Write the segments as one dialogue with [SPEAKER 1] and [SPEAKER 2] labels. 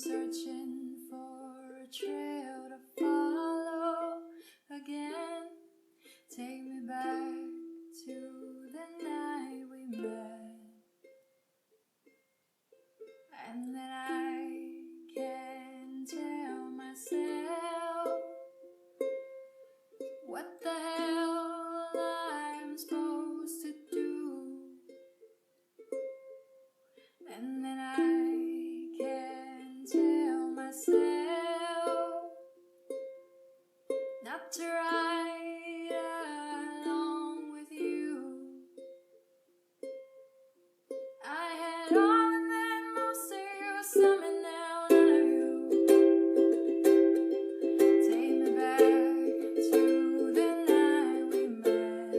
[SPEAKER 1] searching for a trail to follow again. Take me back to the night we met, and then I can tell myself what the hell I'm supposed to do, and then I can tell myself not to ride along with you. I had all and then most of you, some and now none of you. Take me back to the night we met.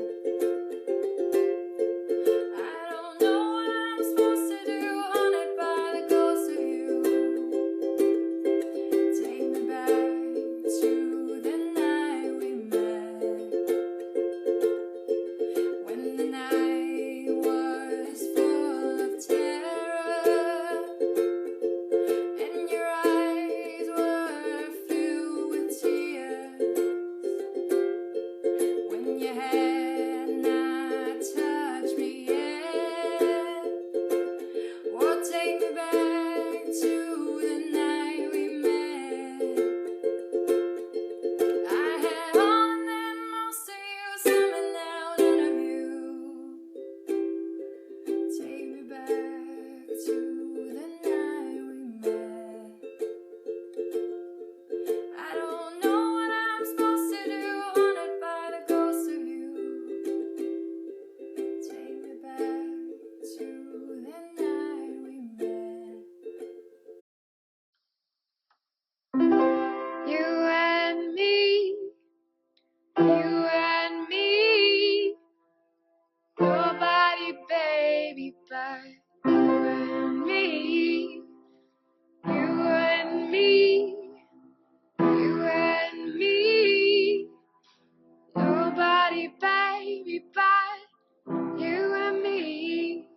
[SPEAKER 1] I don't know what I'm supposed to do, haunted by the ghost of you. Take me back to the night we met, when the night was full of terror, and your eyes were filled with tears, when you had not touched me yet. Oh, take me back to the night we met. I had all and then most of you, some and now none of you. Take me back to the night we met. I don't know what I'm supposed to do, haunted by the ghost of you. Take me back to the night we met. You and me, nobody, baby, but you and me, you and me, you and me, nobody, baby, but you and me.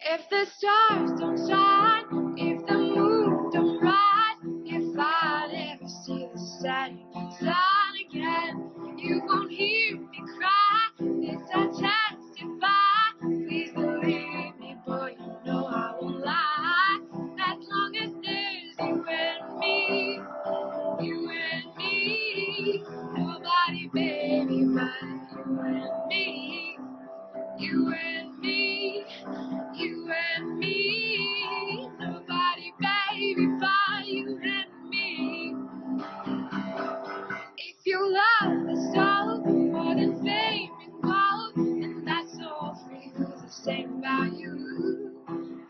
[SPEAKER 1] If the stars don't shine, if the moon don't rise, if I never see the setting sun again, you won't hear me cry. This I testify. Please believe me, boy, you know I won't lie. As long as there's you and me, nobody, baby, but you and me, you and me. You and me, nobody, baby, but you and me. If your love is all more than fame and gold, and that's all for you, the same about you.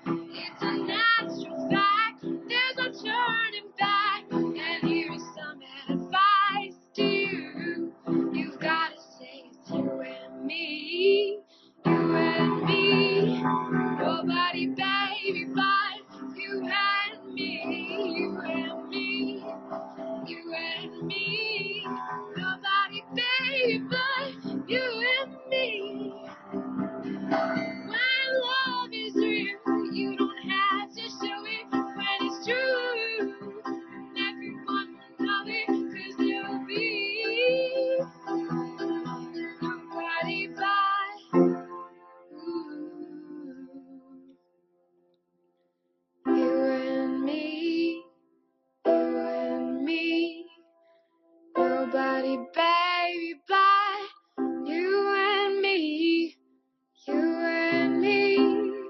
[SPEAKER 1] It's a natural fact, there's no turning back, and here's some advice to you. You've gotta say it's you and me, you and me. Nobody, baby, but you and me, you and me, you and me. Nobody, baby, but you and me. When love is real, you don't have to show it. When it's true, everyone will know it, 'cause there'll be nobody but you. You and me, nobody, baby, but you and me, you and me, you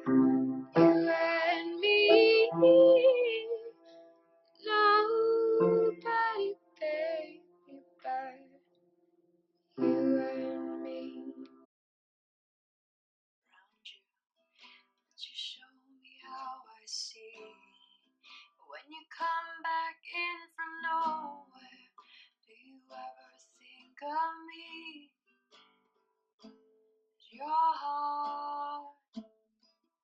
[SPEAKER 1] and me, nobody, baby, but you and me. Around you, but you show me how I see. When you come back in from nowhere, do you ever think of me? Your heart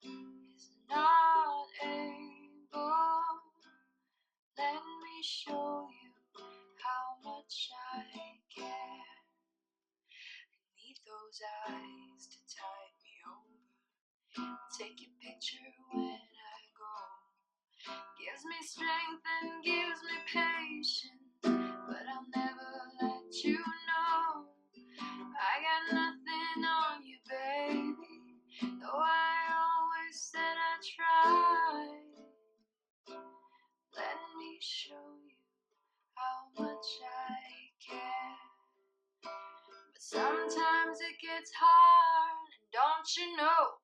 [SPEAKER 1] is not able. Let me show you how much I care. I need those eyes to tide me over. Take your picture when I go. gives me strength and gives me patience, but I'll never let you know I got nothing on you, baby, though I always said I'd try. Let me show you how much I care, but sometimes it gets hard, don't you know?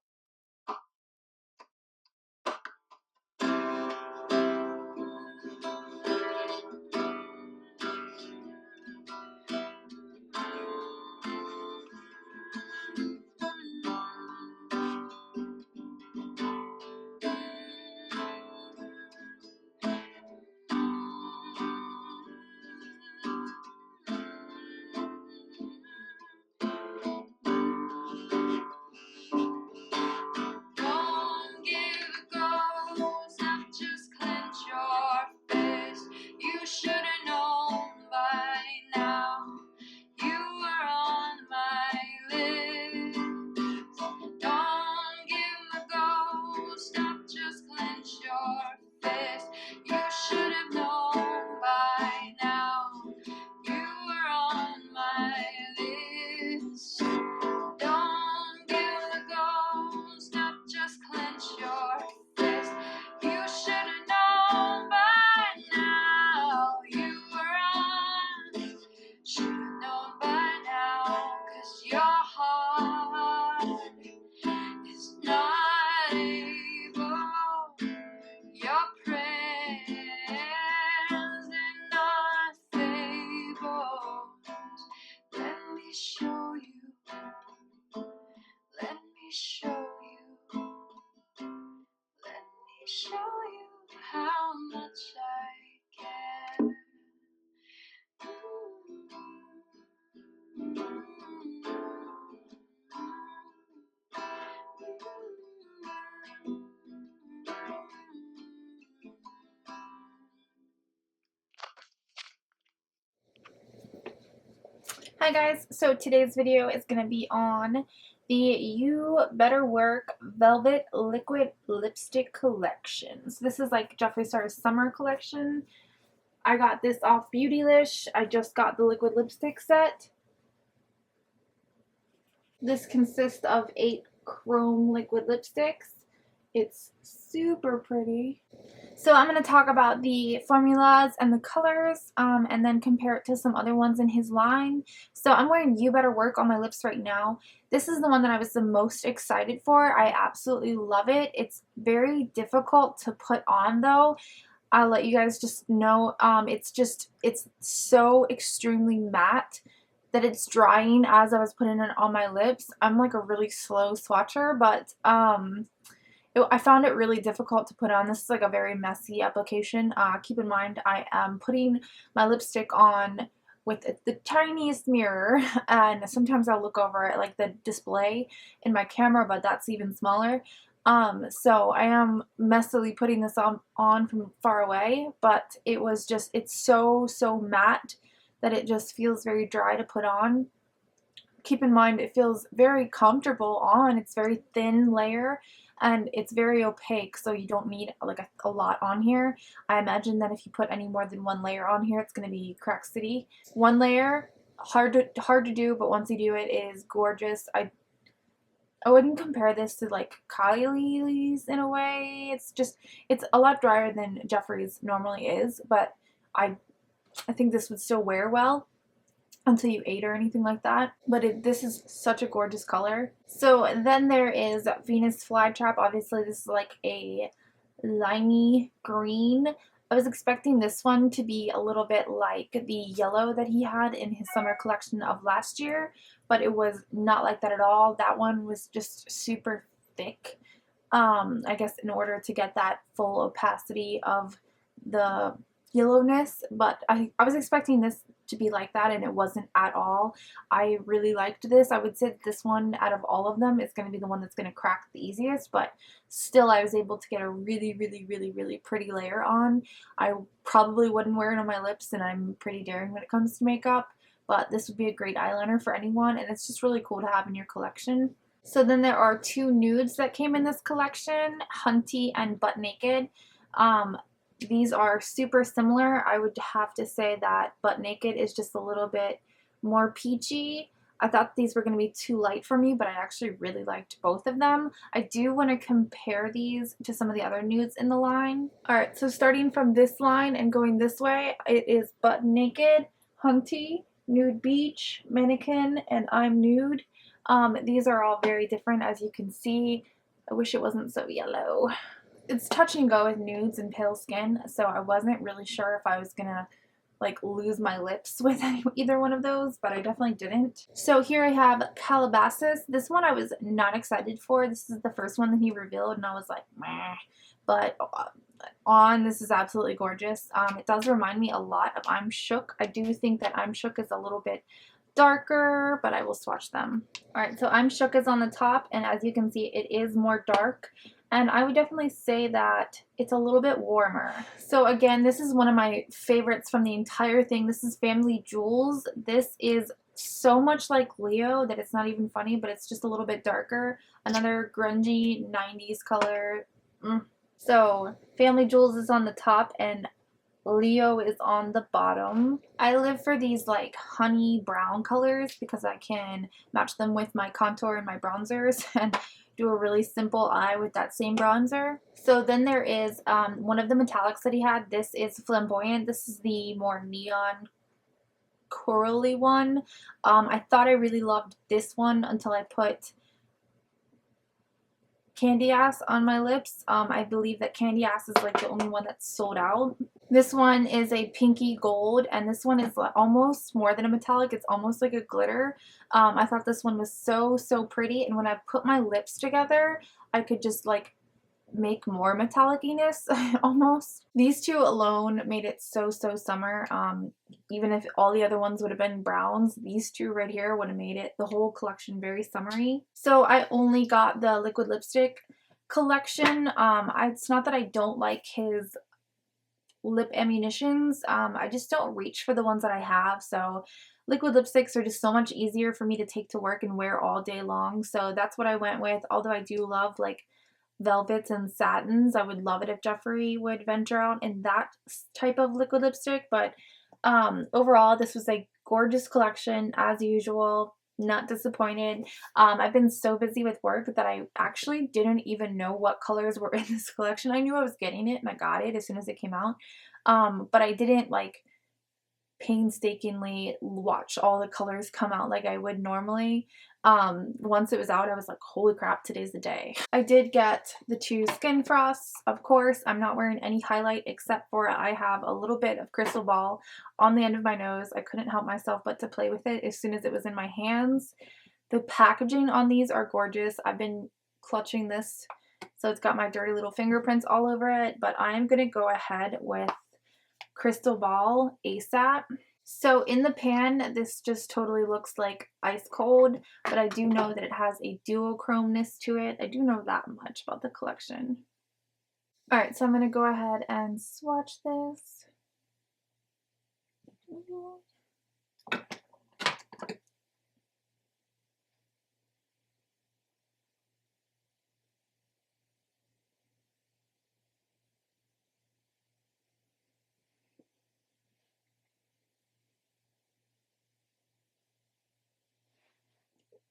[SPEAKER 1] Don't give a ghost, now just clench your fist. You should've known by now you were on my list. Don't give a ghost, stop, just clench your fist. You should've known by now you were on my list. Don't give a ghost, stop, just clench your fist. You should've known by now you were on. Should've known by now, 'cause your heart is not able. Your prayers are not fables. Let me show you. Let me show you. Let me show you how much I care. Hi guys, so today's video is going to be on the You Better Work Velvet Liquid Lipstick Collection. So this is like Jeffree Star's summer collection. I got this off Beautylish. I just got the liquid lipstick set. This consists of 8 chrome liquid lipsticks. It's super pretty. So I'm going to talk about the formulas and the colors and then compare it to some other ones in his line. So I'm wearing You Better Work on my lips right now. This is the one that I was the most excited for. I absolutely love it. It's very difficult to put on though. I'll let you guys just know. It's so extremely matte that it's drying as I was putting it on my lips. I'm like a really slow swatcher, but I found it really difficult to put on. This is like a very messy application. Keep in mind I am putting my lipstick on with the tiniest mirror, and sometimes I'll look over at like the display in my camera, but that's even smaller. So I am messily putting this on from far away, but it's so matte that it just feels very dry to put on. Keep in mind it feels very comfortable on. It's very thin layer and it's very opaque, so you don't need like a lot on here. I imagine that if you put any more than one layer on here, it's going to be Crack City. One layer, hard to do, but once you do it is gorgeous. I wouldn't compare this to like Kylie's in a way. It's a lot drier than Jeffree's normally is, but I think this would still wear well until you ate or anything like that. But this is such a gorgeous color. So then there is Venus Flytrap. Obviously this is like a limey green. I was expecting this one to be a little bit like the yellow that he had in his summer collection of last year, but it was not like that at all. That one was just super thick. I guess in order to get that full opacity of the yellowness, but I was expecting this to be like that, and it wasn't at all. I really liked this. I would say that this one out of all of them is going to be the one that's going to crack the easiest, but still I was able to get a really pretty layer on. I probably wouldn't wear it on my lips, and I'm pretty daring when it comes to makeup, but this would be a great eyeliner for anyone, and it's just really cool to have in your collection. So then there are 2 nudes that came in this collection, Hunty and Butt Naked. these are super similar. I would have to say that Butt Naked is just a little bit more peachy. I thought these were going to be too light for me, but I actually really liked both of them. I do want to compare these to some of the other nudes in the line. Alright, so starting from this line and going this way, it is Butt Naked, Hunty, Nude Beach, Mannequin, and I'm Nude. These are all very different, as you can see. I wish it wasn't so yellow. It's touch and go with nudes and pale skin, so I wasn't really sure if I was gonna like lose my lips with either one of those, but I definitely didn't. So here I have Calabasas. This one I was not excited for. This is the first one that he revealed, and I was like, meh. But this is absolutely gorgeous. It does remind me a lot of I'm Shook. I do think that I'm Shook is a little bit darker, but I will swatch them. Alright, so I'm Shook is on the top, and as you can see, it is more dark. And I would definitely say that it's a little bit warmer. So again, this is one of my favorites from the entire thing. This is Family Jewels. This is so much like Leo that it's not even funny, but it's just a little bit darker. Another grungy 90s color. So Family Jewels is on the top and Leo is on the bottom. I live for these like honey brown colors because I can match them with my contour and my bronzers and do a really simple eye with that same bronzer. So then there is one of the metallics that he had. This is Flamboyant. This is the more neon corally one. I thought I really loved this one until I put Candy Ass on my lips. I believe that Candy Ass is like the only one that's sold out. This one is a pinky gold, and this one is almost more than a metallic. It's almost like a glitter. I thought this one was so pretty, and when I put my lips together, I could just like make more metallic-iness almost. These two alone made it so summer. Even if all the other ones would have been browns, these two right here would have made it the whole collection very summery. So I only got the liquid lipstick collection. It's not that I don't like his lip ammunitions. I just don't reach for the ones that I have. So liquid lipsticks are just so much easier for me to take to work and wear all day long. So that's what I went with. Although I do love like velvets and satins, I would love it if Jeffree would venture out in that type of liquid lipstick. But overall, this was a gorgeous collection as usual. Not disappointed. I've been so busy with work that I actually didn't even know what colors were in this collection. I knew I was getting it and I got it as soon as it came out. But I didn't like painstakingly watch all the colors come out like I would normally. Once it was out, I was like, holy crap, today's the day. I did get the two Skin Frosts, of course. I'm not wearing any highlight except for I have a little bit of Crystal Ball on the end of my nose. I couldn't help myself but to play with it as soon as it was in my hands. The packaging on these are gorgeous. I've been clutching this, so it's got my dirty little fingerprints all over it, but I'm gonna go ahead with Crystal Ball ASAP. So in the pan, this just totally looks like ice cold, but I do know that it has a duochromeness to it. I do know that much about the collection. Alright, so I'm going to go ahead and swatch this.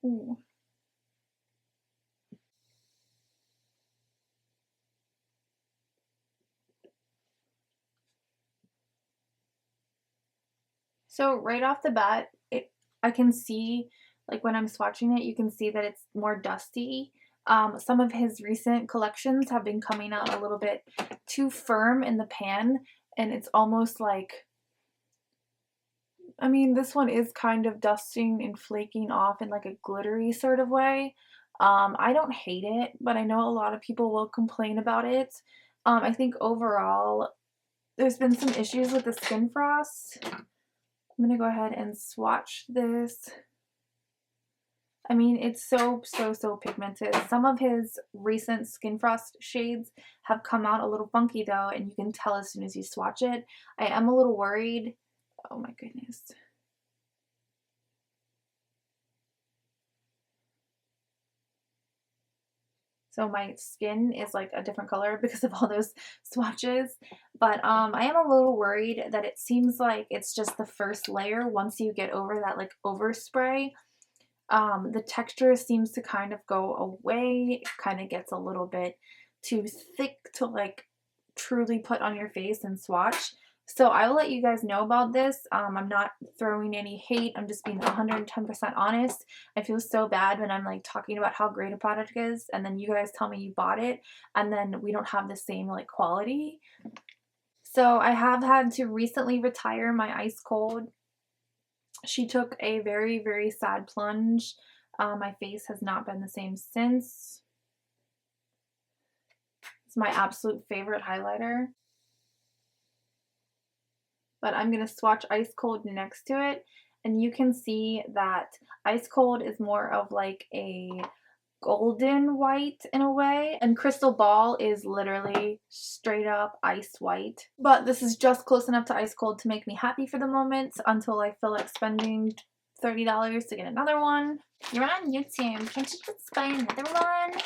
[SPEAKER 1] Ooh. So right off the bat, I can see, like when I'm swatching it, you can see that it's more dusty. Some of his recent collections have been coming out a little bit too firm in the pan, and it's almost like, I mean, this one is kind of dusting and flaking off in like a glittery sort of way. I don't hate it, but I know a lot of people will complain about it. I think overall, there's been some issues with the Skin Frost. I'm gonna go ahead and swatch this. I mean, it's so pigmented. Some of his recent Skin Frost shades have come out a little funky though, and you can tell as soon as you swatch it. I am a little worried. Oh my goodness. So my skin is like a different color because of all those swatches. But I am a little worried that it seems like it's just the first layer. Once you get over that like overspray, the texture seems to kind of go away. It kind of gets a little bit too thick to like truly put on your face and swatch. So I will let you guys know about this. I'm not throwing any hate. I'm just being 110% honest. I feel so bad when I'm like talking about how great a product is and then you guys tell me you bought it and then we don't have the same like quality. So I have had to recently retire my Ice Cold. She took a very, very sad plunge. My face has not been the same since. It's my absolute favorite highlighter. But I'm going to swatch Ice Cold next to it. And you can see that Ice Cold is more of like a golden white in a way. And Crystal Ball is literally straight up ice white. But this is just close enough to Ice Cold to make me happy for the moment until I feel like spending $30 to get another one. You're on YouTube. Can't you just buy another one?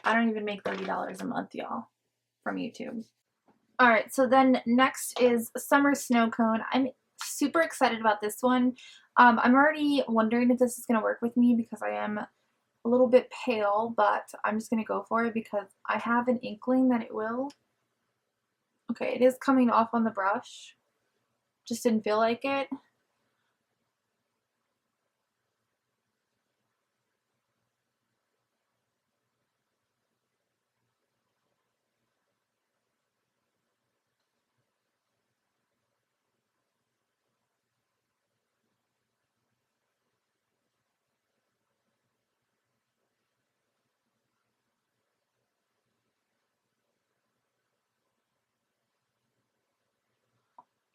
[SPEAKER 1] I don't even make $30 a month, y'all, from YouTube. Alright, so then next is Summer Snow Cone. I'm super excited about this one. I'm already wondering if this is going to work with me because I am a little bit pale, but I'm just going to go for it because I have an inkling that it will. Okay, it is coming off on the brush. Just didn't feel like it.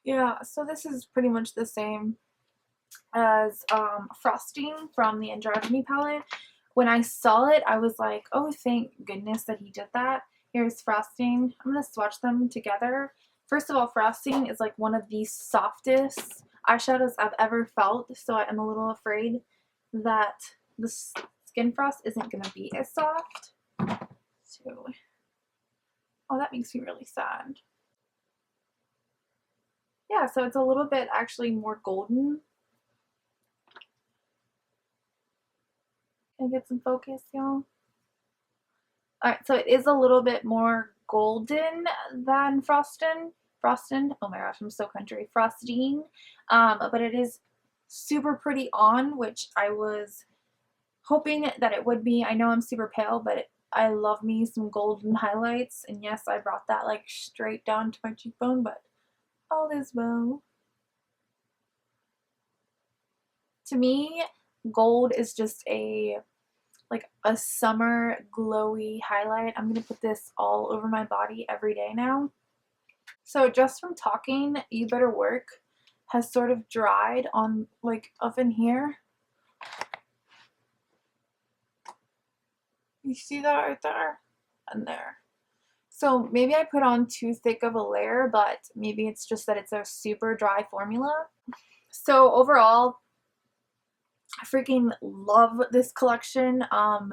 [SPEAKER 1] Yeah, so this is pretty much the same as Frosting from the Androgyny palette. When I saw it, I was like, oh, thank goodness that he did that. Here's Frosting. I'm going to swatch them together. First of all, Frosting is like one of the softest eyeshadows I've ever felt, so I'm a little afraid that the Skin Frost isn't going to be as soft. So, oh, that makes me really sad. Yeah, so it's a little bit actually more golden. Can I get some focus, y'all? Alright, so it is a little bit more golden than Frostin. Oh my gosh, I'm so country. Frosting. But it is super pretty on, which I was hoping that it would be. I know I'm super pale, but I love me some golden highlights. And yes, I brought that like straight down to my cheekbone, but all is well. To me, gold is just like a summer glowy highlight. I'm gonna put this all over my body every day now. So just from talking, You Better Work has sort of dried on like up in here. You see that right there? And there. So maybe I put on too thick of a layer, but maybe it's just that it's a super dry formula. So overall, I freaking love this collection. I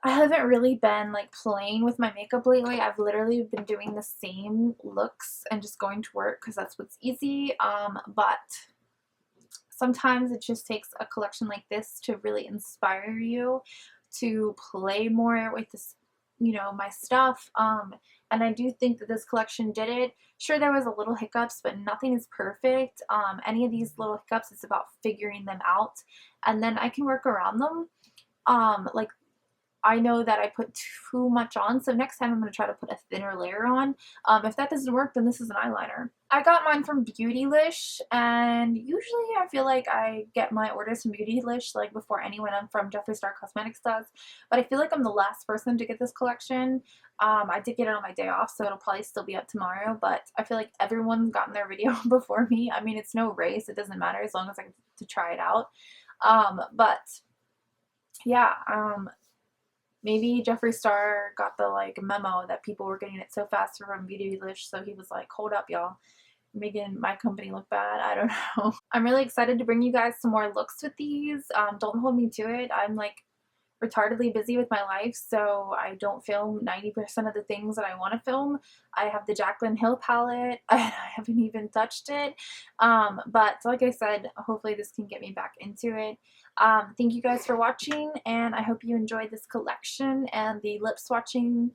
[SPEAKER 1] haven't really been like playing with my makeup lately. I've literally been doing the same looks and just going to work because that's what's easy. But sometimes it just takes a collection like this to really inspire you to play more with this, you know, my stuff. And I do think that this collection did it. Sure, there was a little hiccups, but nothing is perfect. Any of these little hiccups, it's about figuring them out, and then I can work around them. Like I know that I put too much on, so next time I'm going to try to put a thinner layer on. If that doesn't work, then this is an eyeliner. I got mine from Beautylish, and usually I feel like I get my orders from Beautylish like before anyone from Jeffree Star Cosmetics does, but I feel like I'm the last person to get this collection. I did get it on my day off, so it'll probably still be up tomorrow, but I feel like everyone's gotten their video before me. I mean, it's no race. It doesn't matter as long as I get to try it out. But yeah, maybe Jeffree Star got the like memo that people were getting it so fast from Beautylish, so he was like, hold up, y'all. Making my company look bad. I don't know. I'm really excited to bring you guys some more looks with these. Don't hold me to it. I'm like
[SPEAKER 2] retardedly busy with my life, so I don't film 90% of the things that I want to film. I have the Jaclyn Hill palette. I haven't even touched it. But like I said, hopefully this can get me back into it. Thank you guys for watching, and I hope you enjoyed this collection and the lip swatching